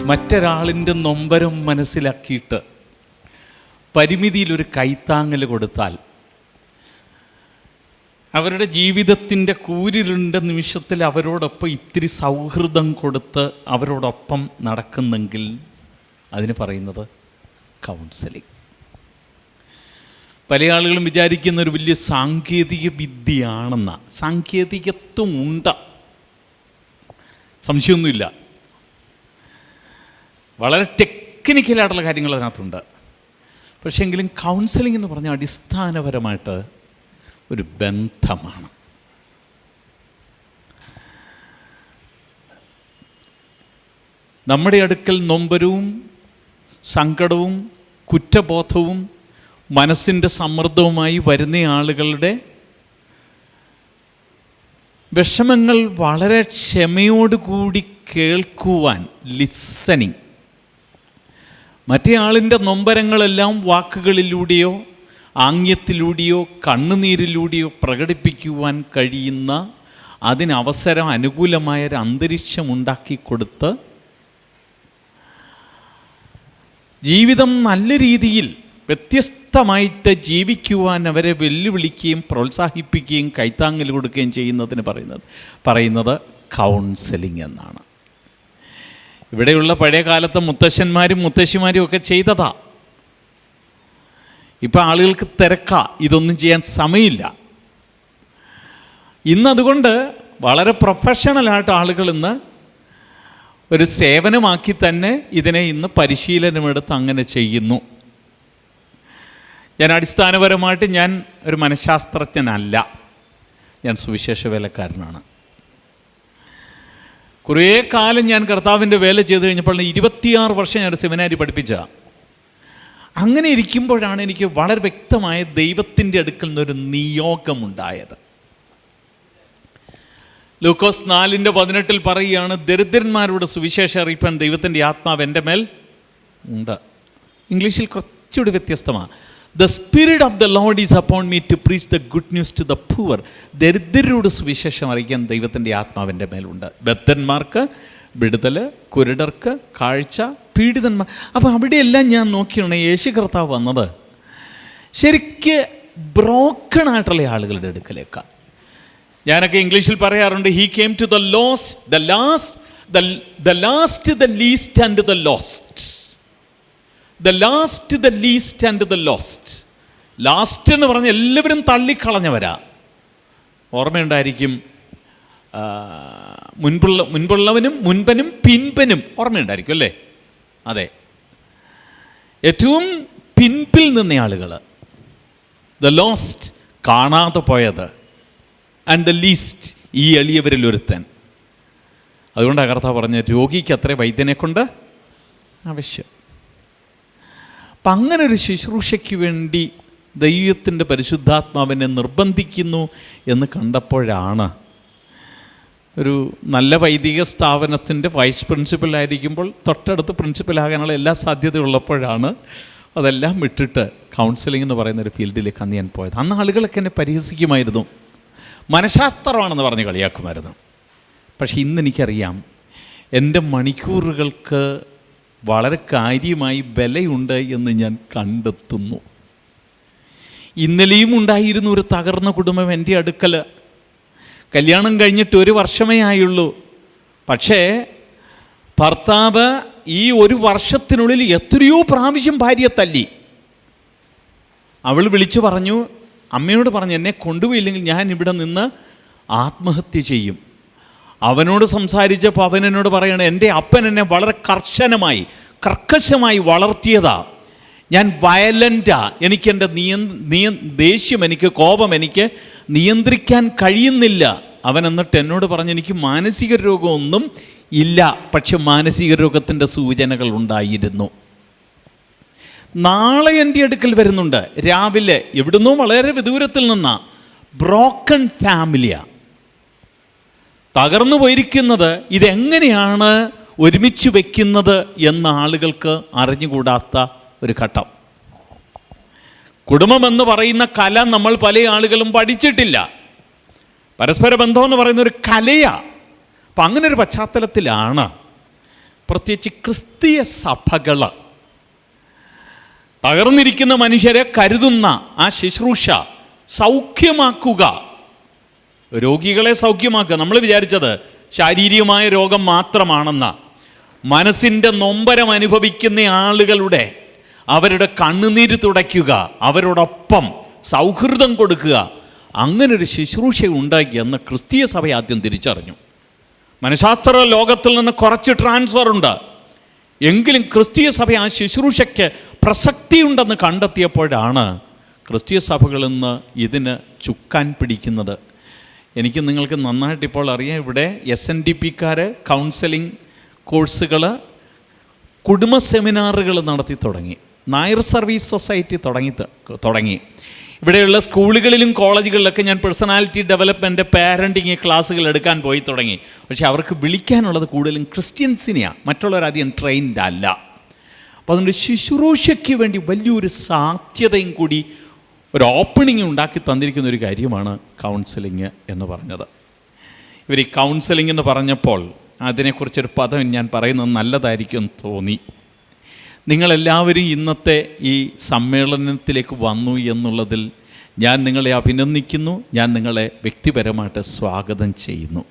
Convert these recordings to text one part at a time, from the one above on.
മറ്റൊരാളിൻ്റെ നൊമ്പരം മനസ്സിലാക്കിയിട്ട് പരിമിതിയിലൊരു കൈത്താങ്ങൽ കൊടുത്താൽ അവരുടെ ജീവിതത്തിൻ്റെ കൂരിരുണ്ട നിമിഷത്തിൽ അവരോടൊപ്പം ഇത്തിരി സൗഹൃദം കൊടുത്ത് അവരോടൊപ്പം നടക്കുന്നെങ്കിൽ അതിന് പറയുന്നത് കൗൺസിലിംഗ്. പല ആളുകളും വിചാരിക്കുന്ന ഒരു വലിയ സാങ്കേതിക വിദ്യയാണെന്ന. സാങ്കേതികത്വം ഉണ്ട്, സംശയമൊന്നുമില്ല. വളരെ ടെക്നിക്കലായിട്ടുള്ള കാര്യങ്ങൾ അതിനകത്തുണ്ട്. പക്ഷേ എങ്കിലും കൗൺസിലിംഗ് എന്ന് പറഞ്ഞാൽ അടിസ്ഥാനപരമായിട്ട് ഒരു ബന്ധമാണ്. നമ്മുടെ അടുക്കൽ നൊമ്പരവും സങ്കടവും കുറ്റബോധവും മനസ്സിൻ്റെ സമ്മർദ്ദവുമായി വരുന്ന ആളുകളുടെ വിഷമങ്ങൾ വളരെ ക്ഷമയോടുകൂടി കേൾക്കുവാൻ, ലിസണിങ്, മറ്റേ ആളിൻ്റെ നൊമ്പരങ്ങളെല്ലാം വാക്കുകളിലൂടെയോ ആംഗ്യത്തിലൂടെയോ കണ്ണുനീരിലൂടെയോ പ്രകടിപ്പിക്കുവാൻ കഴിയുന്ന അതിനവസരം അനുകൂലമായൊരു അന്തരീക്ഷം ഉണ്ടാക്കിക്കൊടുത്ത് ജീവിതം നല്ല രീതിയിൽ വ്യത്യസ്തമായിട്ട് ജീവിക്കുവാൻ അവരെ വെല്ലുവിളിക്കുകയും പ്രോത്സാഹിപ്പിക്കുകയും കൈത്താങ്ങൽ കൊടുക്കുകയും ചെയ്യുന്നതിന് പറയുന്നത് കൗൺസിലിംഗ് എന്നാണ്. ഇവിടെയുള്ള പഴയ കാലത്തെ മുത്തശ്ശന്മാരും മുത്തശ്ശിമാരും ഒക്കെ ചെയ്തതാ. ഇപ്പം ആളുകൾക്ക് തിരക്കാ, ഇതൊന്നും ചെയ്യാൻ സമയമില്ല. ഇന്നതുകൊണ്ട് വളരെ പ്രൊഫഷണലായിട്ട് ആളുകൾ ഇന്ന് ഒരു സേവനമാക്കി തന്നെ ഇതിനെ ഇന്ന് പരിശീലനമെടുത്ത് അങ്ങനെ ചെയ്യുന്നു. ഞാൻ അടിസ്ഥാനപരമായിട്ട് ഞാൻ ഒരു മനഃശാസ്ത്രജ്ഞനല്ല, ഞാൻ സുവിശേഷ വേലക്കാരനാണ്. കുറേ കാലം ഞാൻ കർത്താവിൻ്റെ വേല ചെയ്ത് കഴിഞ്ഞപ്പോൾ 26 വർഷം ഞാൻ സെമിനാരി പഠിപ്പിച്ച. അങ്ങനെ ഇരിക്കുമ്പോഴാണ് എനിക്ക് വളരെ വ്യക്തമായ ദൈവത്തിൻ്റെ അടുക്കൽ നിന്നൊരു നിയോഗമുണ്ടായത്. ലൂക്കോസ് 4:18 പറയുകയാണ്, ദരിദ്രന്മാരോട് സുവിശേഷം അറിയിപ്പാൻ ദൈവത്തിൻ്റെ ആത്മാവ് എൻ്റെ മേൽ ഉണ്ട്. ഇംഗ്ലീഷിൽ കുറച്ചുകൂടി വ്യത്യസ്തമാണ്. The Spirit of the Lord is upon me to preach the good news to the poor. ദരിദ്രരോട് സുവിശേഷം അറിയിക്കാൻ ദൈവത്തിൻ്റെ ആത്മാവിൻ്റെ മേലുണ്ട്. ബദ്ധന്മാർക്ക് വിടുതൽ, കുരുടർക്ക് കാഴ്ച, പീഡിതന്മാർ. അപ്പോൾ അവിടെയെല്ലാം ഞാൻ നോക്കിയാണ് യേശു കർത്താവ് വന്നത് ശരിക്ക് ബ്രോക്കൺ ആയിട്ടുള്ള ആളുകളുടെ അടുക്കലേക്കാണ്. ഞാനൊക്കെ ഇംഗ്ലീഷിൽ പറയാറുണ്ട്, he came to the lost, the last, the least and the lost. The last, the least and the lost. Last എന്ന് പറഞ്ഞാൽ എല്ലാവരും തള്ളിക്കളഞ്ഞവരാ. ഓർമ്മയുണ്ടായിരിക്കും, മുൻപുള്ളവനും മുൻപനും പിൻപനും ഓർമ്മയുണ്ടായിരിക്കും അല്ലേ? അതെ, ഏറ്റവും പിൻപിൽ നിന്ന ആളുകൾ, ദ ലോസ്റ്റ്, കാണാതെ പോയത്, ആൻഡ് ദ ലീസ്റ്റ്, ഈ എളിയവരിൽ ഒരുത്തൻ. അതുകൊണ്ടാണ് കർത്താവ് പറഞ്ഞ രോഗിക്ക് അത്ര വൈദ്യനെ കൊണ്ട് ആവശ്യം. അപ്പം അങ്ങനെ ഒരു ശുശ്രൂഷയ്ക്ക് വേണ്ടി ദൈവത്തിൻ്റെ പരിശുദ്ധാത്മാവിനെ നിർബന്ധിക്കുന്നു എന്ന് കണ്ടപ്പോഴാണ്, ഒരു നല്ല വൈദിക സ്ഥാപനത്തിൻ്റെ വൈസ് പ്രിൻസിപ്പലായിരിക്കുമ്പോൾ തൊട്ടടുത്ത് പ്രിൻസിപ്പലാകാനുള്ള എല്ലാ സാധ്യതയുള്ളപ്പോഴാണ് അതെല്ലാം വിട്ടിട്ട് കൗൺസിലിംഗ് എന്ന് പറയുന്നൊരു ഫീൽഡിലേക്ക് അന്ന് ഞാൻ പോയത്. അന്ന് ആളുകളൊക്കെ എന്നെ പരിഹസിക്കുമായിരുന്നു, മനഃശാസ്ത്രമാണെന്ന് പറഞ്ഞ് കളിയാക്കുമായിരുന്നു. പക്ഷേ ഇന്നെനിക്കറിയാം എൻ്റെ മണിക്കൂറുകൾക്ക് വളരെ കാര്യമായി വിലയുണ്ട് എന്ന് ഞാൻ കണ്ടെത്തുന്നു. ഇന്നലെയും ഉണ്ടായിരുന്നു ഒരു തകർന്ന കുടുംബം എൻ്റെ അടുക്കൽ. കല്യാണം കഴിഞ്ഞിട്ട് 1 വർഷമേ ആയുള്ളൂ. പക്ഷേ ഭർത്താവ് ഈ 1 വർഷത്തിനുള്ളിൽ എത്രയോ പ്രാവശ്യം ഭാര്യയെ തല്ലി. അവൾ വിളിച്ചു പറഞ്ഞു, അമ്മയോട് പറഞ്ഞു, എന്നെ കൊണ്ടുപോയില്ലെങ്കിൽ ഞാൻ ഇവിടെ നിന്ന് ആത്മഹത്യ ചെയ്യും. അവനോട് സംസാരിച്ചപ്പോൾ അവൻ എന്നോട് പറയണ, എൻ്റെ അപ്പൻ എന്നെ വളരെ കർക്കശമായി വളർത്തിയതാ, ഞാൻ വയലൻ്റാ, എനിക്കെൻ്റെ ദേഷ്യം, എനിക്ക് കോപം എനിക്ക് നിയന്ത്രിക്കാൻ കഴിയുന്നില്ല. അവൻ എന്നിട്ട് എന്നോട് പറഞ്ഞു, എനിക്ക് മാനസിക രോഗമൊന്നും ഇല്ല, പക്ഷെ മാനസിക രോഗത്തിൻ്റെ സൂചനകൾ ഉണ്ടായിരുന്നു. നാളെ എൻ്റെ അടുക്കൽ വരുന്നുണ്ട് രാവിലെ, എവിടുന്നോ വളരെ വിദൂരത്തിൽ നിന്നാ. ബ്രോക്കൺ ഫാമിലിയാണ്, തകർന്നു പോയിരിക്കുന്നത്. ഇതെങ്ങനെയാണ് ഒരുമിച്ച് വയ്ക്കുന്നത് എന്ന ആളുകൾക്ക് അറിഞ്ഞുകൂടാത്ത ഒരു ഘട്ടം. കുടുംബമെന്ന് പറയുന്ന കല നമ്മൾ പല ആളുകളും പഠിച്ചിട്ടില്ല. പരസ്പര ബന്ധം എന്ന് പറയുന്ന ഒരു കലയാണ്. അപ്പം അങ്ങനെ ഒരു പശ്ചാത്തലത്തിലാണ് പ്രത്യേകിച്ച് ക്രിസ്തീയ സഭകൾ തകർന്നിരിക്കുന്ന മനുഷ്യരെ കരുതുന്ന ആ ശുശ്രൂഷ, സൗഖ്യമാക്കുക, രോഗികളെ സൗഖ്യമാക്കുക. നമ്മൾ വിചാരിച്ചത് ശാരീരികമായ രോഗം മാത്രമാണെന്ന, മനസ്സിൻ്റെ നൊമ്പരം അനുഭവിക്കുന്ന ആളുകളുടെ അവരുടെ കണ്ണുനീര് തുടയ്ക്കുക, അവരോടൊപ്പം സൗഹൃദം കൊടുക്കുക, അങ്ങനൊരു ശുശ്രൂഷ ഉണ്ടാക്കി എന്ന് ക്രിസ്തീയ സഭ ആദ്യം തിരിച്ചറിഞ്ഞു. മനഃശാസ്ത്ര ലോകത്തിൽ നിന്ന് കുറച്ച് ട്രാൻസ്ഫർ ഉണ്ട്, എങ്കിലും ക്രിസ്തീയ സഭ ആ ശുശ്രൂഷയ്ക്ക് പ്രസക്തിയുണ്ടെന്ന് കണ്ടെത്തിയപ്പോഴാണ് ക്രിസ്തീയ സഭകളിൽ നിന്ന് ഇതിന് ചുക്കാൻ പിടിക്കുന്നത്. എനിക്ക് നിങ്ങൾക്ക് നന്നായിട്ട് ഇപ്പോൾ അറിയാം, ഇവിടെ SNDPക്കാർ കൗൺസിലിംഗ് കോഴ്സുകൾ, കുടുംബ സെമിനാറുകൾ നടത്തി തുടങ്ങി. നായർ സർവീസ് സൊസൈറ്റി തുടങ്ങി. ഇവിടെയുള്ള സ്കൂളുകളിലും കോളേജുകളിലൊക്കെ ഞാൻ പേഴ്സണാലിറ്റി ഡെവലപ്മെൻറ്റ്, പാരൻറ്റിങ് ക്ലാസ്സുകൾ എടുക്കാൻ പോയി തുടങ്ങി. പക്ഷേ അവർക്ക് വിളിക്കാനുള്ളത് കൂടുതലും ക്രിസ്ത്യൻസിനെയാണ്, മറ്റുള്ളവരധികം ട്രെയിൻഡ് അല്ല. അപ്പോൾ അതുകൊണ്ട് ശുശ്രൂഷയ്ക്ക് വേണ്ടി വലിയൊരു സാധ്യതയും കൂടി, ഒരു ഓപ്പണിംഗ് ഉണ്ടാക്കി തന്നിരിക്കുന്ന ഒരു കാര്യമാണ് കൗൺസിലിംഗ് എന്ന് പറഞ്ഞത്. ഇവർ ഈ കൗൺസിലിംഗ് എന്ന് പറഞ്ഞപ്പോൾ അതിനെക്കുറിച്ചൊരു പദം ഞാൻ പറയുന്നത് നല്ലതായിരിക്കും എന്ന് തോന്നി. നിങ്ങളെല്ലാവരും ഇന്നത്തെ ഈ സമ്മേളനത്തിലേക്ക് വന്നു എന്നുള്ളതിൽ ഞാൻ നിങ്ങളെ അഭിനന്ദിക്കുന്നു. ഞാൻ നിങ്ങളെ വ്യക്തിപരമായിട്ട് സ്വാഗതം ചെയ്യുന്നു.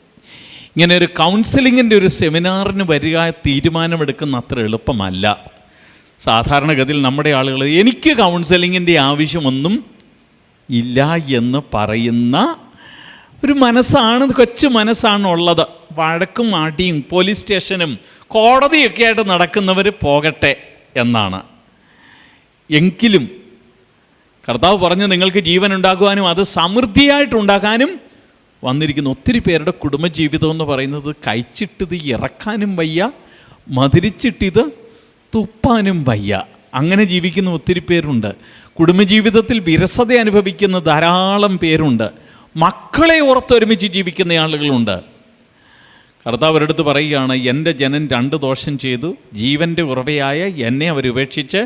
ഇങ്ങനെ ഒരു കൗൺസിലിങ്ങിൻ്റെ ഒരു സെമിനാറിന് വരിക, തീരുമാനമെടുക്കുന്ന അത്ര എളുപ്പമല്ല. സാധാരണഗതിയിൽ നമ്മുടെ ആളുകൾ എനിക്ക് കൗൺസിലിങ്ങിൻ്റെ ആവശ്യമൊന്നും ഇല്ല എന്ന് പറയുന്ന ഒരു മനസ്സാണ്, കൊച്ചു മനസ്സാണുള്ളത്. വഴക്കും അടിയും പോലീസ് സ്റ്റേഷനും കോടതിയൊക്കെ ആയിട്ട് നടക്കുന്നവർ പോകട്ടെ എന്നാണ്. എങ്കിലും കർത്താവ് പറഞ്ഞ് നിങ്ങൾക്ക് ജീവൻ ഉണ്ടാക്കുവാനും അത് സമൃദ്ധിയായിട്ടുണ്ടാക്കാനും വന്നിരിക്കുന്ന ഒത്തിരി പേരുടെ കുടുംബജീവിതം എന്ന് പറയുന്നത് കഴിച്ചിട്ടിത് ഇറക്കാനും വയ്യ, മധുരിച്ചിട്ടിത് തുപ്പാനും വയ്യ, അങ്ങനെ ജീവിക്കുന്ന ഒത്തിരി പേരുണ്ട്. കുടുംബജീവിതത്തിൽ വിരസത അനുഭവിക്കുന്ന ധാരാളം പേരുണ്ട്. മക്കളെ ഓർത്തൊരുമിച്ച് ജീവിക്കുന്ന ആളുകളുണ്ട്. കർത്താവ് ഒരിടത്ത് പറയുകയാണ്, എൻ്റെ ജനൻ 2 ദോഷം ചെയ്തു, ജീവൻ്റെ ഉറവയായ എന്നെ അവരുപേക്ഷിച്ച്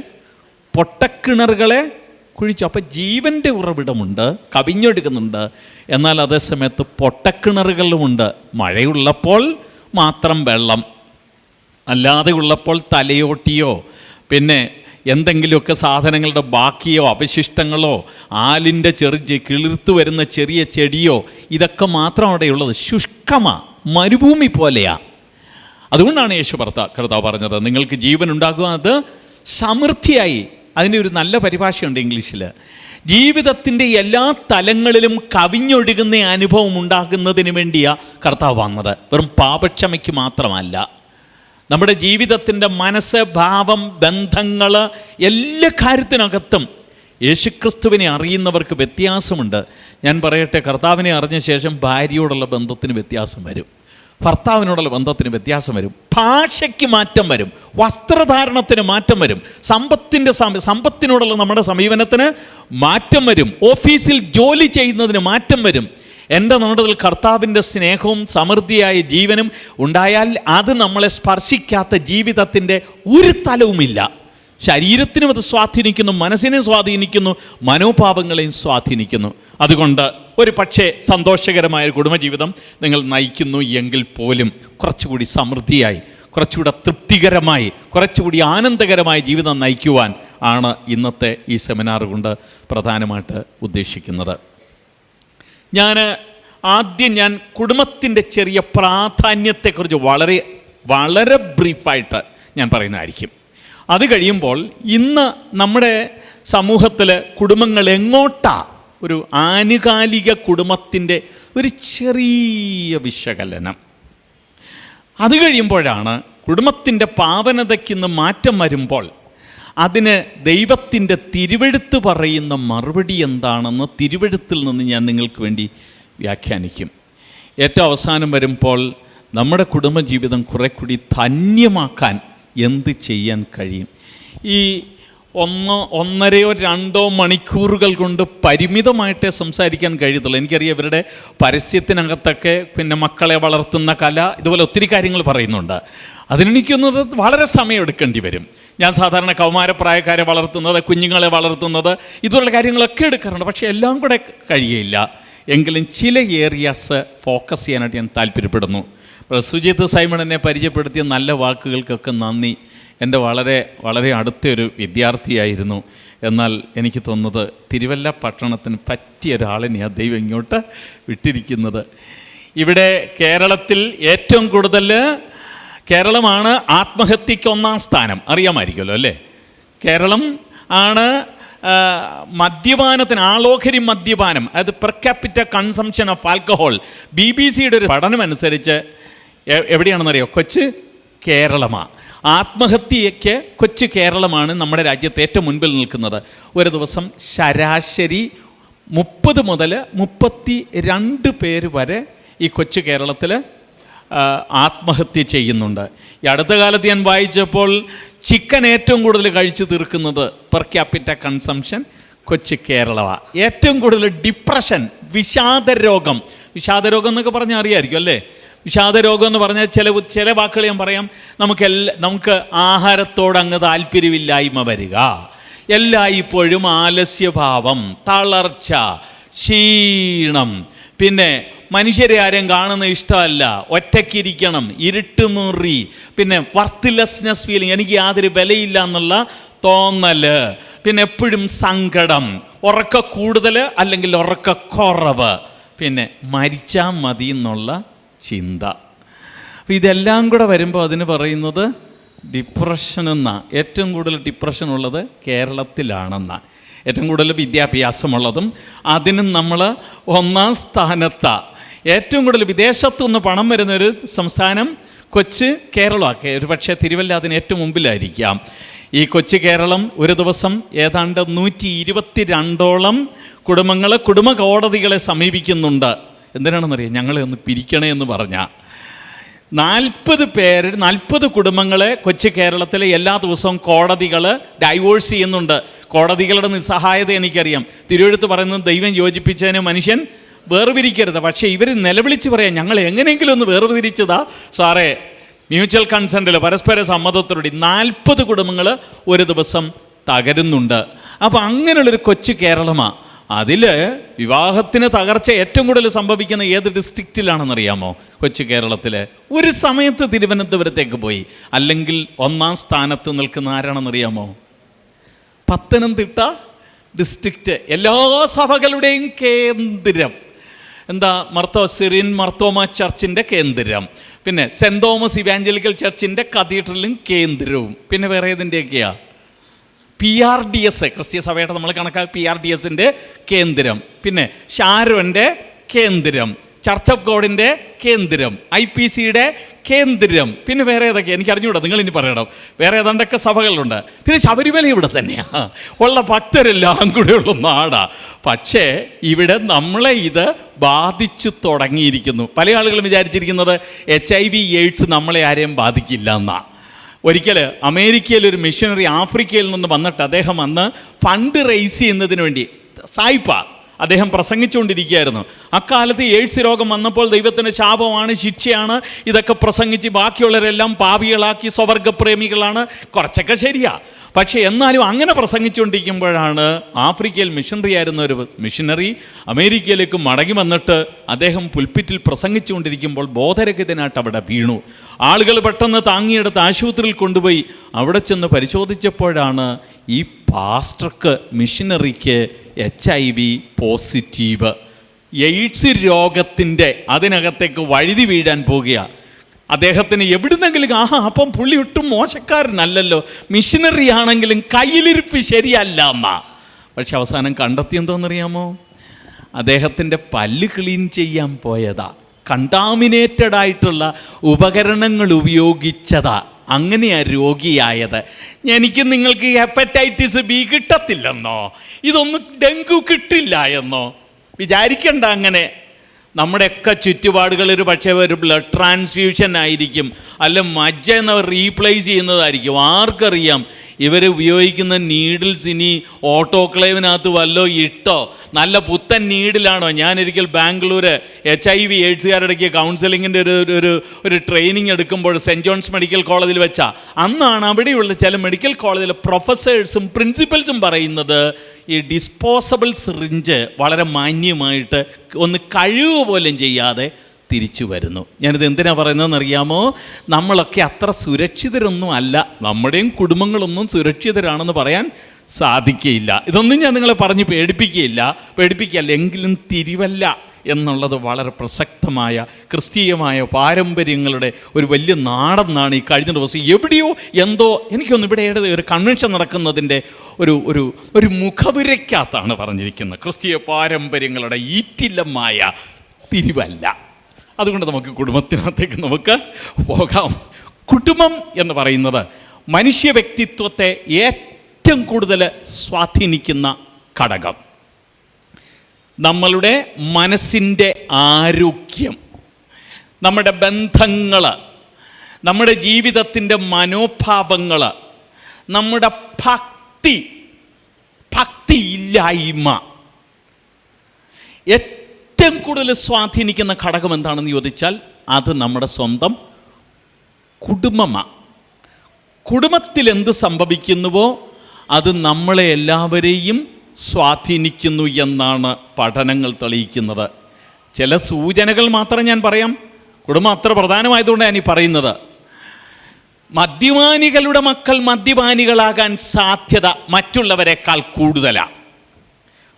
പൊട്ടക്കിണറുകളെ കുഴിച്ചു. അപ്പം ജീവൻ്റെ ഉറവിടമുണ്ട്, കവിഞ്ഞൊഴുകുന്നുണ്ട്, എന്നാൽ അതേസമയത്ത് പൊട്ടക്കിണറുകളുമുണ്ട്. മഴയുള്ളപ്പോൾ മാത്രം വെള്ളം, അല്ലാതെ ഉള്ളപ്പോൾ തലയോട്ടിയോ പിന്നെ എന്തെങ്കിലുമൊക്കെ സാധനങ്ങളുടെ ബാക്കിയോ അവശിഷ്ടങ്ങളോ ആലിൻ്റെ കിളിർത്തു വരുന്ന ചെറിയ ചെടിയോ ഇതൊക്കെ മാത്രം അവിടെയുള്ളത്. ശുഷ്കമാണ്, മരുഭൂമി പോലെയാ. അതുകൊണ്ടാണ് യേശു കർത്താവ് പറഞ്ഞത് നിങ്ങൾക്ക് ജീവൻ ഉണ്ടാക്കുക, അത് സമൃദ്ധിയായി. അതിന് ഒരു നല്ല പരിഭാഷയുണ്ട് ഇംഗ്ലീഷിൽ. ജീവിതത്തിൻ്റെ എല്ലാ തലങ്ങളിലും കവിഞ്ഞൊഴുകുന്ന അനുഭവം ഉണ്ടാകുന്നതിന് വേണ്ടിയാണ് കർത്താവ് വന്നത്, വെറും പാപക്ഷമയ്ക്ക് മാത്രമല്ല. നമ്മുടെ ജീവിതത്തിൻ്റെ മനസ്സ്, ഭാവം, ബന്ധങ്ങൾ, എല്ലാ കാര്യത്തിനകത്തും യേശുക്രിസ്തുവിനെ അറിയുന്നവർക്ക് വ്യത്യാസമുണ്ട്. ഞാൻ പറയട്ടെ, കർത്താവിനെ അറിഞ്ഞ ശേഷം ഭാര്യയോടുള്ള ബന്ധത്തിന് വ്യത്യാസം വരും, ഭർത്താവിനോടുള്ള ബന്ധത്തിന് വ്യത്യാസം വരും, ഭാഷയ്ക്ക് മാറ്റം വരും, വസ്ത്രധാരണത്തിന് മാറ്റം വരും, സമ്പത്തിനോടുള്ള നമ്മുടെ സമീപനത്തിന് മാറ്റം വരും, ഓഫീസിൽ ജോലി ചെയ്യുന്നതിന് മാറ്റം വരും. എൻ്റെ നാട്ടിൽ കർത്താവിൻ്റെ സ്നേഹവും സമൃദ്ധിയായ ജീവനും ഉണ്ടായാൽ അത് നമ്മളെ സ്പർശിക്കാത്ത ജീവിതത്തിൻ്റെ ഒരു തലവുമില്ല. ശരീരത്തിനും അത് സ്വാധീനിക്കുന്നു, മനസ്സിനെ സ്വാധീനിക്കുന്നു, മനോഭാവങ്ങളെയും സ്വാധീനിക്കുന്നു. അതുകൊണ്ട് ഒരു പക്ഷേ സന്തോഷകരമായ കുടുംബജീവിതം നിങ്ങൾ നയിക്കുന്നു എങ്കിൽ പോലും കുറച്ചുകൂടി സമൃദ്ധിയായി, കുറച്ചുകൂടി തൃപ്തികരമായി, കുറച്ചുകൂടി ആനന്ദകരമായ ജീവിതം നയിക്കുവാൻ ആണ് ഇന്നത്തെ ഈ സെമിനാർ കൊണ്ട് പ്രധാനമായിട്ട് ഉദ്ദേശിക്കുന്നത്. ഞാൻ കുടുംബത്തിൻ്റെ ചെറിയ പ്രാധാന്യത്തെക്കുറിച്ച് വളരെ വളരെ ബ്രീഫായിട്ട് ഞാൻ പറയുന്നതായിരിക്കും. അത് കഴിയുമ്പോൾ ഇന്ന് നമ്മുടെ സമൂഹത്തിൽ കുടുംബങ്ങൾ എങ്ങോട്ടാ, ഒരു ആനുകാലിക കുടുംബത്തിൻ്റെ ഒരു ചെറിയ വിശകലനം. അത് കഴിയുമ്പോഴാണ് കുടുംബത്തിൻ്റെ പാവനതയ്ക്കിന്ന് മാറ്റം വരുമ്പോൾ അതിന് ദൈവത്തിൻ്റെ തിരുവെഴുത്ത് പറയുന്ന മറുപടി എന്താണെന്ന് തിരുവെഴുത്തിൽ നിന്ന് ഞാൻ നിങ്ങൾക്ക് വേണ്ടി വ്യാഖ്യാനിക്കും. ഏറ്റവും അവസാനം വരുമ്പോൾ നമ്മുടെ കുടുംബജീവിതം കുറെ കൂടി ധന്യമാക്കാൻ എന്ത് ചെയ്യാൻ കഴിയും? ഈ 1-1.5 മണിക്കൂറുകൾ കൊണ്ട് പരിമിതമായിട്ടേ സംസാരിക്കാൻ കഴിയത്തുള്ളൂ. എനിക്കറിയാം ഇവരുടെ പരസ്യത്തിനകത്തൊക്കെ പിന്നെ മക്കളെ വളർത്തുന്ന കല, ഇതുപോലെ ഒത്തിരി കാര്യങ്ങൾ പറയുന്നുണ്ട്. അതിനെനിക്കൊന്നത് വളരെ സമയമെടുക്കേണ്ടി വരും. ഞാൻ സാധാരണ കൗമാരപ്രായക്കാരെ വളർത്തുന്നത്, കുഞ്ഞുങ്ങളെ വളർത്തുന്നത്, ഇതുപോലുള്ള കാര്യങ്ങളൊക്കെ എടുക്കാറുണ്ട്. പക്ഷേ എല്ലാം കൂടെ കഴിയില്ല. എങ്കിലും ചില ഏരിയാസ് ഫോക്കസ് ചെയ്യാനായിട്ട് ഞാൻ താല്പര്യപ്പെടുന്നു. സുജിത്ത് സൈമൺ എന്നെ പരിചയപ്പെടുത്തിയ നല്ല വാക്കുകൾക്കൊക്കെ നന്ദി. എൻ്റെ വളരെ വളരെ അടുത്തൊരു വിദ്യാർത്ഥിയായിരുന്നു. എന്നാൽ എനിക്ക് തോന്നുന്നത് തിരുവല്ല പട്ടണത്തിന് പറ്റിയ ഒരാളിനെയാണ് ദൈവം ഇങ്ങോട്ട് വിട്ടിരിക്കുന്നത്. ഇവിടെ കേരളത്തിൽ ഏറ്റവും കൂടുതൽ കേരളമാണ് ആത്മഹത്യക്ക് 1-ാം സ്ഥാനം. അറിയാമായിരിക്കുമല്ലോ അല്ലേ? കേരളം ആണ് മദ്യപാനത്തിന്, ആളോഹരി മദ്യപാനം, അതായത് per capita consumption of alcohol. BBC-യുടെ ഒരു പഠനമനുസരിച്ച് എവിടെയാണെന്നറിയോ? കൊച്ചു കേരളമാണ്. ആത്മഹത്യയ്ക്ക് കൊച്ചു കേരളമാണ് നമ്മുടെ രാജ്യത്ത് ഏറ്റവും മുൻപിൽ നിൽക്കുന്നത്. ഒരു ദിവസം ശരാശരി 30 മുതൽ 32 പേര് വരെ ഈ കൊച്ചു കേരളത്തിൽ ആത്മഹത്യ ചെയ്യുന്നുണ്ട്. ഈ അടുത്ത കാലത്ത് ഞാൻ വായിച്ചപ്പോൾ ചിക്കൻ ഏറ്റവും കൂടുതൽ കഴിച്ചു തീർക്കുന്നത് പെർ ക്യാപിറ്റ കൺസംഷൻ കൊച്ചു കേരളമാണ്. ഏറ്റവും കൂടുതൽ ഡിപ്രഷൻ, വിഷാദരോഗം എന്നൊക്കെ പറഞ്ഞാൽ അറിയാമായിരിക്കും അല്ലേ? വിഷാദരോഗം എന്ന് പറഞ്ഞാൽ ചില വാക്കുകൾ ഞാൻ പറയാം. നമുക്ക് ആഹാരത്തോടങ്ങ് താല്പര്യമില്ലായ്മ വരിക, എല്ലായ്പ്പോഴും ആലസ്യഭാവം, തളർച്ച, ക്ഷീണം, പിന്നെ മനുഷ്യരെ ആരെയും കാണുന്ന ഇഷ്ടമല്ല, ഒറ്റയ്ക്കിരിക്കണം, ഇരുട്ടുമുറി, പിന്നെ വർത്ത്ലെസ്നെസ് ഫീലിംഗ്, എനിക്ക് യാതൊരു വിലയില്ല എന്നുള്ള തോന്നൽ, പിന്നെ എപ്പോഴും സങ്കടം, ഉറക്ക കൂടുതൽ അല്ലെങ്കിൽ ഉറക്ക കുറവ്, പിന്നെ മരിച്ചാൽ മതി എന്നുള്ള ചിന്ത. അപ്പോൾ ഇതെല്ലാം കൂടെ വരുമ്പോൾ അതിന് പറയുന്നത് ഡിപ്രഷൻ എന്നാണ്. ഏറ്റവും കൂടുതൽ ഡിപ്രഷൻ ഉള്ളത് കേരളത്തിലാണെന്നാണ്. ഏറ്റവും കൂടുതൽ വിദ്യാഭ്യാസമുള്ളതും അതിനും നമ്മൾ 1-ാം സ്ഥാനത്താണ്. ഏറ്റവും കൂടുതൽ വിദേശത്തുനിന്ന് പണം വരുന്നൊരു സംസ്ഥാനം കൊച്ചു കേരളമാണ്. ഒരു പക്ഷേ തിരുവല്ല അതിന് ഏറ്റവും മുമ്പിലായിരിക്കാം. ഈ കൊച്ചു കേരളം ഒരു ദിവസം ഏതാണ്ട് 122ഓളം കുടുംബങ്ങൾ കുടുംബ കോടതികളെ സമീപിക്കുന്നുണ്ട്. എന്തിനാണെന്നറിയാം? ഞങ്ങളെ ഒന്ന് പിരിക്കണേ എന്ന് പറഞ്ഞാൽ 40 കുടുംബങ്ങളെ കൊച്ചു കേരളത്തിലെ എല്ലാ ദിവസവും കോടതികൾ ഡൈവോഴ്സ് ചെയ്യുന്നുണ്ട്. കോടതികളുടെ നിസ്സഹായത എനിക്കറിയാം. തിരുവെഴുത്ത് പറയുന്നത് ദൈവം യോജിപ്പിച്ചതിന് മനുഷ്യൻ വേർതിരിക്കരുത്. പക്ഷേ ഇവർ നിലവിളിച്ച് പറയാം, ഞങ്ങൾ എങ്ങനെയെങ്കിലും ഒന്ന് വേർതിരിച്ചതാ സാറേ. മ്യൂച്വൽ കൺസെൻറ്റിൽ പരസ്പര സമ്മതത്തോടുകൂടി 40 കുടുംബങ്ങൾ ഒരു ദിവസം തകരുന്നുണ്ട്. അപ്പോൾ അങ്ങനെയുള്ളൊരു കൊച്ചു കേരളമാണ്. അതിൽ വിവാഹത്തിന് തകർച്ച ഏറ്റവും കൂടുതൽ സംഭവിക്കുന്ന ഏത് ഡിസ്ട്രിക്റ്റിലാണെന്നറിയാമോ? കൊച്ചു കേരളത്തിൽ. ഒരു സമയത്ത് തിരുവനന്തപുരത്തേക്ക് പോയി. അല്ലെങ്കിൽ 1-ാം സ്ഥാനത്ത് നിൽക്കുന്ന ആരാണെന്നറിയാമോ? പത്തനംതിട്ട ഡിസ്ട്രിക്റ്റ്. എല്ലാ സഭകളുടെയും കേന്ദ്രം. എന്താ? സിറിയൻ മർത്തോമ ചർച്ചിൻ്റെ കേന്ദ്രം, പിന്നെ സെൻറ് തോമസ് ഇവാഞ്ചലിക്കൽ ചർച്ചിൻ്റെ കത്തീഡ്രലും കേന്ദ്രവും, പിന്നെ വേറെ ഏതിൻ്റെയൊക്കെയാ? PRDS, ക്രിസ്തീയ സഭയുടെ നമ്മൾ കണക്കാക്കി PRDSൻ്റെ കേന്ദ്രം, പിന്നെ ഷാരോൻ്റെ കേന്ദ്രം, ചർച്ച് ഓഫ് ഗോഡിൻ്റെ കേന്ദ്രം, IPCയുടെ കേന്ദ്രം, പിന്നെ വേറെ ഏതൊക്കെ എനിക്ക് അറിഞ്ഞുകൂടാ, നിങ്ങൾ ഇനി പറയണം. വേറെ ഏതാണ്ടൊക്കെ സഭകളുണ്ട്. പിന്നെ ശബരിമല ഇവിടെ തന്നെയാണ്. ഉള്ള ഭക്തരെല്ലാം കൂടെയുള്ള നാടാണ്. പക്ഷേ ഇവിടെ നമ്മളെ ഇത് ബാധിച്ചു തുടങ്ങിയിരിക്കുന്നു. പല ആളുകളും വിചാരിച്ചിരിക്കുന്നത് HIV AIDS നമ്മളെ ആരെയും ബാധിക്കില്ല എന്നാണ്. ഒരിക്കൽ അമേരിക്കയിൽ ഒരു മിഷനറി ആഫ്രിക്കയിൽ നിന്ന് വന്നിട്ട് അദ്ദേഹം അന്ന് ഫണ്ട് റേസ് ചെയ്യുന്നതിന് വേണ്ടി സായിപ്പ അദ്ദേഹം പ്രസംഗിച്ചുകൊണ്ടിരിക്കുകയായിരുന്നു. അക്കാലത്ത് എയ്ഡ്സ് രോഗം വന്നപ്പോൾ ദൈവത്തിൻ്റെ ശാപമാണ്, ശിക്ഷയാണ്, ഇതൊക്കെ പ്രസംഗിച്ച് ബാക്കിയുള്ളവരെല്ലാം പാപികളാക്കി സ്വവർഗപ്രേമികളാണ്. കുറച്ചൊക്കെ ശരിയാ. പക്ഷേ എന്നാലും അങ്ങനെ പ്രസംഗിച്ചുകൊണ്ടിരിക്കുമ്പോഴാണ് ആഫ്രിക്കയിൽ മിഷനറി ആയിരുന്ന ഒരു മിഷനറി അമേരിക്കയിലേക്ക് മടങ്ങി വന്നിട്ട് അദ്ദേഹം പുൽപ്പിറ്റിൽ പ്രസംഗിച്ചുകൊണ്ടിരിക്കുമ്പോൾ ബോധരഹിതനായിട്ട് അവിടെ വീണു. ആളുകൾ പെട്ടെന്ന് താങ്ങിയെടുത്ത് ആശുപത്രിയിൽ കൊണ്ടുപോയി. അവിടെ ചെന്ന് പരിശോധിച്ചപ്പോഴാണ് ഈ പാസ്റ്റർക്ക്, മിഷനറിക്ക് HIV പോസിറ്റീവ്. എയ്ഡ്സ് രോഗത്തിൻ്റെ അതിനകത്തേക്ക് വഴുതി വീഴാൻ പോകുക. അദ്ദേഹത്തിന് എവിടുന്നെങ്കിലും അപ്പം പുള്ളി ഒട്ടും മോശക്കാരനല്ലല്ലോ, മിഷനറി ആണെങ്കിലും കയ്യിലിരിപ്പ് ശരിയല്ല എന്നാ. പക്ഷെ അവസാനം കണ്ടെത്തിയെന്തോന്നറിയാമോ? അദ്ദേഹത്തിൻ്റെ പല്ല് ക്ലീൻ ചെയ്യാൻ പോയതാ. കണ്ടാമിനേറ്റഡ് ആയിട്ടുള്ള ഉപകരണങ്ങൾ ഉപയോഗിച്ചതാ. അങ്ങനെയാ രോഗിയായത്. എനിക്ക് നിങ്ങൾക്ക് ഹെപ്പറ്റൈറ്റിസ് B കിട്ടത്തില്ലെന്നോ, ഇതൊന്നും ഡെങ്കു കിട്ടില്ല എന്നോ വിചാരിക്കണ്ട. അങ്ങനെ നമ്മുടെയൊക്കെ ചുറ്റുപാടുകൾ ഒരു പക്ഷേ ഒരു ബ്ലഡ് ട്രാൻസ്ഫ്യൂഷൻ ആയിരിക്കും, അല്ല മജ്ജ എന്നവർ റീപ്ലേസ് ചെയ്യുന്നതായിരിക്കും. ആർക്കറിയാം? ഇവർ ഉപയോഗിക്കുന്ന നീഡിൽസ് ഇനി ഓട്ടോക്ലേവിനകത്ത് വല്ലോ ഇട്ടോ, നല്ല പുത്തൻ നീഡിലാണോ? ഞാനൊരിക്കൽ ബാംഗ്ലൂർ HIV AIDS കൗൺസിലിങ്ങിൻ്റെ ഒരു ട്രെയിനിങ് എടുക്കുമ്പോൾ സെൻറ്റ് ജോൺസ് മെഡിക്കൽ കോളേജിൽ വെച്ചാൽ അന്നാണ് അവിടെയുള്ള ചില മെഡിക്കൽ കോളേജിലെ പ്രൊഫസേഴ്സും പ്രിൻസിപ്പൽസും പറയുന്നത് ഈ ഡിസ്പോസബിൾ സിറിഞ്ച് വളരെ മാന്യമായിട്ട് ഒന്ന് കഴുകുക പോലും ചെയ്യാതെ തിരിച്ചു വരുന്നു. ഞാനിത് എന്തിനാണ് പറയുന്നതെന്ന് അറിയാമോ? നമ്മളൊക്കെ അത്ര സുരക്ഷിതരൊന്നും അല്ല, നമ്മുടെയും കുടുംബങ്ങളൊന്നും സുരക്ഷിതരാണെന്ന് പറയാൻ സാധിക്കുകയില്ല. ഇതൊന്നും ഞാൻ നിങ്ങളെ പറഞ്ഞ് പേടിപ്പിക്കുകയല്ല, എങ്കിലും തിരുവല്ല എന്നുള്ളത് വളരെ പ്രസക്തമായ ക്രിസ്തീയമായ പാരമ്പര്യങ്ങളുടെ ഒരു വലിയ നാടെന്നാണ് ഈ കഴിഞ്ഞ ദിവസം എവിടെയോ എന്തോ എനിക്കൊന്ന് ഇവിടെ ഒരു കൺവെൻഷൻ നടക്കുന്നതിൻ്റെ ഒരു മുഖവുരയ്ക്കകത്താണ് പറഞ്ഞിരിക്കുന്നത്, ക്രിസ്തീയ പാരമ്പര്യങ്ങളുടെ ഈറ്റില്ലമായ തിരുവല്ല. അതുകൊണ്ട് നമുക്ക് കുടുംബത്തിനകത്തേക്ക് നമുക്ക് പോകാം. കുടുംബം എന്ന് പറയുന്നത് മനുഷ്യ വ്യക്തിത്വത്തെ ഏറ്റവും കൂടുതൽ സ്വാധീനിക്കുന്ന ഘടകം. നമ്മളുടെ മനസ്സിൻ്റെ ആരോഗ്യം, നമ്മുടെ ബന്ധങ്ങൾ, നമ്മുടെ ജീവിതത്തിൻ്റെ മനോഭാവങ്ങൾ, നമ്മുടെ ഭക്തിയില്ലായ്മ ഏറ്റവും കൂടുതൽ സ്വാധീനിക്കുന്ന ഘടകം എന്താണെന്ന് ചോദിച്ചാൽ അത് നമ്മുടെ സ്വന്തം കുടുംബമാണ്. കുടുംബത്തിൽ എന്ത് സംഭവിക്കുന്നുവോ അത് നമ്മളെ എല്ലാവരെയും സ്വാധീനിക്കുന്നു എന്നാണ് പഠനങ്ങൾ തെളിയിക്കുന്നത്. ചില സൂചനകൾ മാത്രം ഞാൻ പറയാം. കുടുംബം അത്ര പ്രധാനമായതുകൊണ്ടാണ് ഞാൻ ഈ പറയുന്നത്. മദ്യപാനികളുടെ മക്കൾ മദ്യപാനികളാകാൻ സാധ്യത മറ്റുള്ളവരെക്കാൾ കൂടുതലാണ്.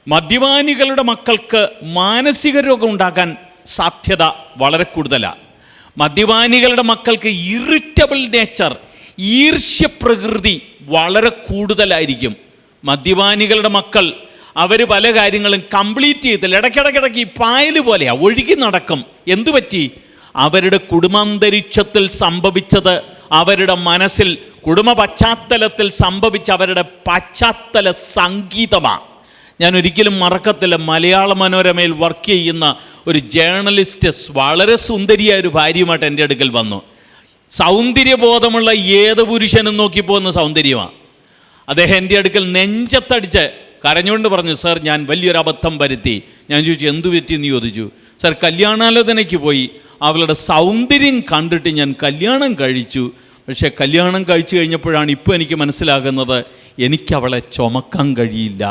മദ്യപാനികളുടെ മക്കൾക്ക് മാനസിക രോഗം ഉണ്ടാകാൻ സാധ്യത വളരെ കൂടുതലാണ്. മദ്യപാനികളുടെ മക്കൾക്ക് ഇറിറ്റബിൾ നേച്ചർ, ഈർഷ്യപ്രകൃതി വളരെ കൂടുതലായിരിക്കും. മദ്യപാനികളുടെ മക്കൾ അവർ പല കാര്യങ്ങളും കംപ്ലീറ്റ് ചെയ്തില്ല, ഇടയ്ക്കിടയ്ക്ക് ഈ പായൽ പോലെയാ ഒഴുകി നടക്കും. എന്തുപറ്റി? അവരുടെ കുടുംബാന്തരീക്ഷത്തിൽ സംഭവിച്ചത്, അവരുടെ മനസ്സിൽ കുടുംബ പശ്ചാത്തലത്തിൽ സംഭവിച്ച അവരുടെ പശ്ചാത്തല സംഗീതമാണ്. ഞാൻ ഒരിക്കലും മറക്കത്തില്ല, മലയാള മനോരമയിൽ വർക്ക് ചെയ്യുന്ന ഒരു ജേർണലിസ്റ്റ് വളരെ സുന്ദരിയായ ഒരു ഭാര്യയുമായിട്ട് എൻ്റെ അടുക്കൽ വന്നു. സൗന്ദര്യബോധമുള്ള ഏത് പുരുഷനും നോക്കി പോകുന്ന സൗന്ദര്യമാണ്. അദ്ദേഹം എൻ്റെ അടുക്കൽ നെഞ്ചത്തടിച്ച് കരഞ്ഞുകൊണ്ട് പറഞ്ഞു, സാർ ഞാൻ വലിയൊരു അബദ്ധം വരുത്തി. ഞാൻ ചോദിച്ചു എന്തു പറ്റിയെന്ന് ചോദിച്ചു. സാർ കല്യാണാലോചനയ്ക്ക് പോയി, അവളുടെ സൗന്ദര്യം കണ്ടിട്ട് ഞാൻ കല്യാണം കഴിച്ചു. പക്ഷേ കല്യാണം കഴിച്ചു കഴിഞ്ഞപ്പോഴാണ് ഇപ്പോൾ എനിക്ക് മനസ്സിലാകുന്നത് എനിക്കവളെ ചുമക്കാൻ കഴിയില്ല.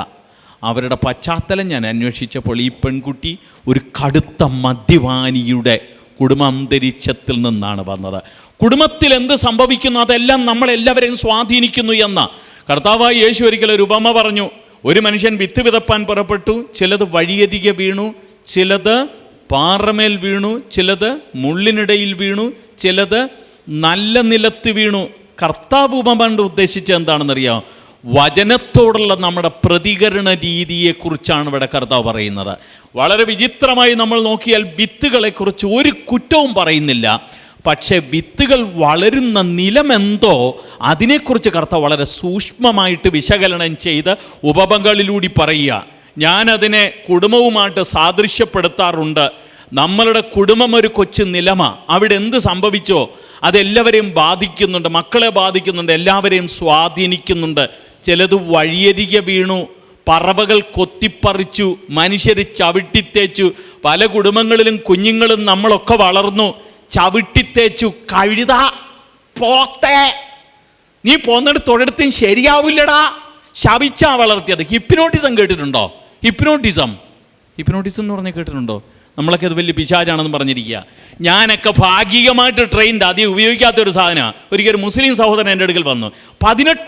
അവരുടെ പശ്ചാത്തലം ഞാൻ അന്വേഷിച്ചപ്പോൾ ഈ പെൺകുട്ടി ഒരു കടുത്ത മദ്യപാനിയുടെ കുടുംബാന്തരീക്ഷത്തിൽ നിന്നാണ് വന്നത്. കുടുംബത്തിൽ എന്ത് സംഭവിക്കുന്നു അതെല്ലാം നമ്മളെല്ലാവരെയും സ്വാധീനിക്കുന്നു എന്ന് കർത്താവായ യേശു ഒരിക്കൽ ഒരു ഉപമ പറഞ്ഞു. ഒരു മനുഷ്യൻ വിത്ത് വിതപ്പാൻ പുറപ്പെട്ടു, ചിലത് വഴിയരികെ വീണു, ചിലത് പാറമേൽ വീണു, ചിലത് മുള്ളിനിടയിൽ വീണു, ചിലത് നല്ല നിലത്ത് വീണു. കർത്താവ് ഉപമ കൊണ്ട് ഉദ്ദേശിച്ചത് എന്താണെന്നറിയാം? വചനത്തോടുള്ള നമ്മുടെ പ്രതികരണ രീതിയെക്കുറിച്ചാണ് ഇവിടെ കർത്താവ് പറയുന്നത്. വളരെ വിചിത്രമായി നമ്മൾ നോക്കിയാൽ വിത്തുകളെക്കുറിച്ച് ഒരു കുറ്റവും പറയുന്നില്ല. പക്ഷേ വിത്തുകൾ വളരുന്ന നിലമെന്തോ അതിനെക്കുറിച്ച് കർത്താവ് വളരെ സൂക്ഷ്മമായിട്ട് വിശകലനം ചെയ്ത് ഉപമകളിലൂടെ പറയുക. ഞാനതിനെ കുടുംബവുമായിട്ട് സാദൃശ്യപ്പെടുത്താറുണ്ട്. നമ്മളുടെ കുടുംബം ഒരു കൊച്ചു നിലമ. അവിടെ എന്ത് സംഭവിച്ചോ അതെല്ലാവരെയും ബാധിക്കുന്നുണ്ട്, മക്കളെ ബാധിക്കുന്നുണ്ട്, എല്ലാവരെയും സ്വാധീനിക്കുന്നുണ്ട്. ചിലത് വഴിയരികെ വീണു, പറവകൾ കൊത്തിപ്പറിച്ചു, മനുഷ്യർ ചവിട്ടിത്തേച്ചു. പല കുടുംബങ്ങളിലും കുഞ്ഞുങ്ങളും നമ്മളൊക്കെ വളർന്നു, ചവിട്ടിത്തേച്ചു. കഴുത, പോത്തെ, നീ പോന്നിട്ട് തൊഴിടത്തും ശരിയാവില്ലടാ, ശപിച്ചാ വളർത്തിയത്. ഹിപ്നോട്ടിസം കേട്ടിട്ടുണ്ടോ? ഹിപ്നോട്ടിസം എന്ന് പറഞ്ഞാൽ കേട്ടിട്ടുണ്ടോ? നമ്മളൊക്കെ അത് വലിയ പിശാചാണെന്ന് പറഞ്ഞിരിക്കുക. ഞാനൊക്കെ ഭാഗികമായിട്ട് ട്രെയിൻഡ്, അധികം ഉപയോഗിക്കാത്തൊരു സാധനമാണ്. ഒരിക്കലും മുസ്ലിം സഹോദരൻ എൻ്റെ അടുക്കൽ വന്നു. 18